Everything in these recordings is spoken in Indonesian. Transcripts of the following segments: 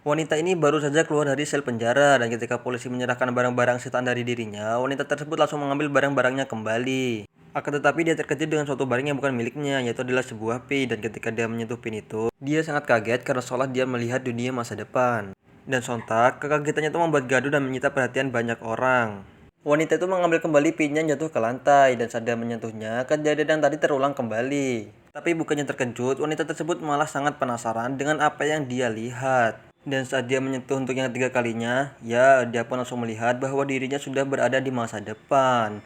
Wanita ini baru saja keluar dari sel penjara dan ketika polisi menyerahkan barang-barang sitaan dari dirinya, wanita tersebut langsung mengambil barang-barangnya kembali. Akan tetapi dia terkejut dengan suatu barang yang bukan miliknya, yaitu adalah sebuah pin, dan ketika dia menyentuh pin itu, dia sangat kaget karena seolah dia melihat dunia masa depan. Dan sontak, kekagetannya itu membuat gaduh dan menyita perhatian banyak orang. Wanita itu mengambil kembali pinnya yang jatuh ke lantai dan saat dia menyentuhnya, kejadian yang tadi terulang kembali. Tapi bukannya terkejut, wanita tersebut malah sangat penasaran dengan apa yang dia lihat. Dan saat dia menyentuh untuk yang ketiga kalinya, ya dia pun langsung melihat bahwa dirinya sudah berada di masa depan.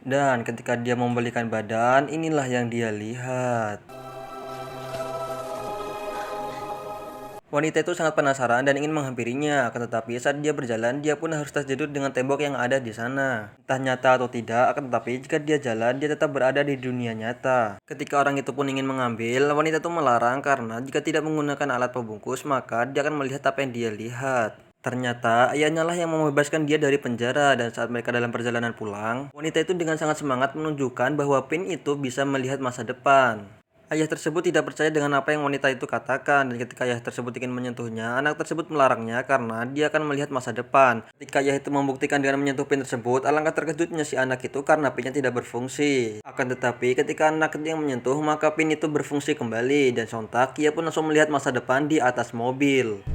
Dan ketika dia membalikan badan, inilah yang dia lihat. Wanita itu sangat penasaran dan ingin menghampirinya, akan tetapi saat dia berjalan, dia pun harus terjudut dengan tembok yang ada di sana. Entah nyata atau tidak, akan tetapi jika dia jalan, dia tetap berada di dunia nyata. Ketika orang itu pun ingin mengambil, wanita itu melarang karena jika tidak menggunakan alat pembungkus, maka dia akan melihat apa yang dia lihat. Ternyata ayahnya lah yang membebaskan dia dari penjara dan saat mereka dalam perjalanan pulang, wanita itu dengan sangat semangat menunjukkan bahwa pin itu bisa melihat masa depan. Ayah tersebut tidak percaya dengan apa yang wanita itu katakan dan ketika ayah tersebut ingin menyentuhnya, anak tersebut melarangnya karena dia akan melihat masa depan. Ketika ayah itu membuktikan dengan menyentuh pin tersebut, alangkah terkejutnya si anak itu karena pinnya tidak berfungsi. Akan tetapi ketika anak itu yang menyentuh, maka pin itu berfungsi kembali dan sontak ia pun langsung melihat masa depan di atas mobil.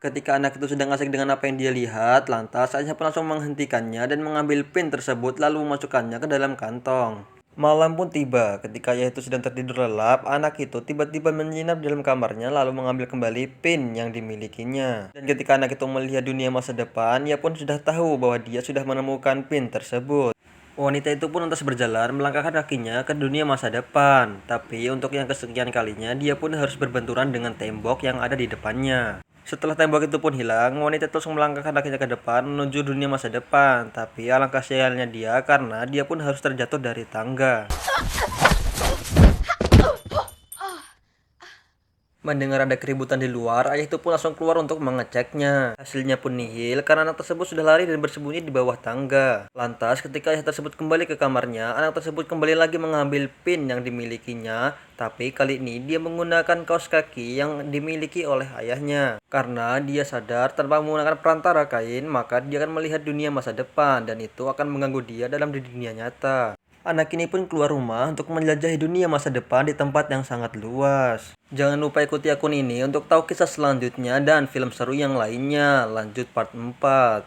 Ketika anak itu sedang asik dengan apa yang dia lihat, lantas ayahnya pun langsung menghentikannya dan mengambil pin tersebut lalu memasukkannya ke dalam kantong. Malam pun tiba, ketika ayah itu sedang tertidur lelap, anak itu tiba-tiba menginap di dalam kamarnya lalu mengambil kembali pin yang dimilikinya. Dan ketika anak itu melihat dunia masa depan, ia pun sudah tahu bahwa dia sudah menemukan pin tersebut. Wanita itu pun lantas berjalan melangkahkan kakinya ke dunia masa depan. Tapi untuk yang kesekian kalinya, dia pun harus berbenturan dengan tembok yang ada di depannya. Setelah tembok itu pun hilang, wanita terus melangkahkan kakinya ke depan menuju dunia masa depan. Tapi alangkah sialnya dia karena dia pun harus terjatuh dari tangga. Mendengar ada keributan di luar, ayah itu pun langsung keluar untuk mengeceknya. Hasilnya pun nihil karena anak tersebut sudah lari dan bersembunyi di bawah tangga. Lantas ketika ayah tersebut kembali ke kamarnya, anak tersebut kembali lagi mengambil pin yang dimilikinya. Tapi kali ini dia menggunakan kaos kaki yang dimiliki oleh ayahnya. Karena dia sadar tanpa menggunakan perantara kain, maka dia akan melihat dunia masa depan dan itu akan mengganggu dia dalam di dunia nyata. Anak ini pun keluar rumah untuk menjelajahi dunia masa depan di tempat yang sangat luas. Jangan lupa ikuti akun ini untuk tahu kisah selanjutnya dan film seru yang lainnya. Lanjut part 4.